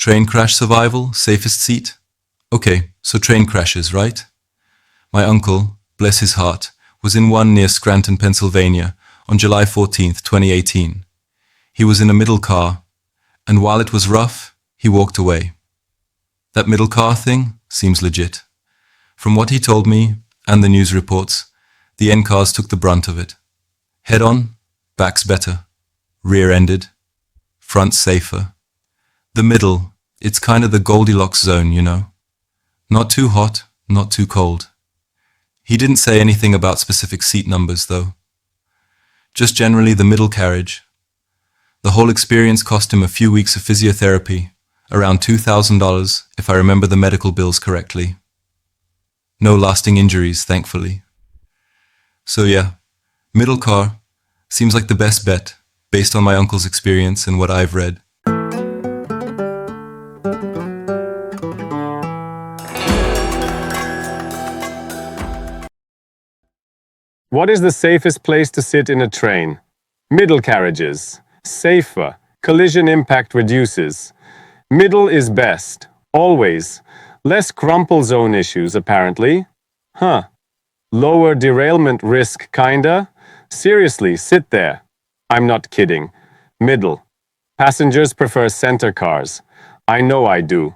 Train crash survival, safest seat? Okay, so train crashes, right? My uncle, bless his heart, was in one near Scranton, Pennsylvania, on July 14th, 2018. He was in a middle car, and while it was rough, he walked away. That middle car thing seems legit. From what he told me, and the news reports, the end cars took the brunt of it. Head on, back's better. Rear-ended, front's safer. The middle, it's kind of the Goldilocks zone, you know. Not too hot, not too cold. He didn't say anything about specific seat numbers, though. Just generally the middle carriage. The whole experience cost him a few weeks of physiotherapy, around $2,000 if I remember the medical bills correctly. No lasting injuries, thankfully. So yeah, middle car seems like the best bet, based on my uncle's experience and what I've read. What is the safest place to sit in a train? Middle carriages. Safer. Collision impact reduces. Middle is best. Always. Less crumple zone issues, apparently. Huh. Lower derailment risk, kinda? Seriously, sit there. I'm not kidding. Middle. Passengers prefer center cars. I know I do.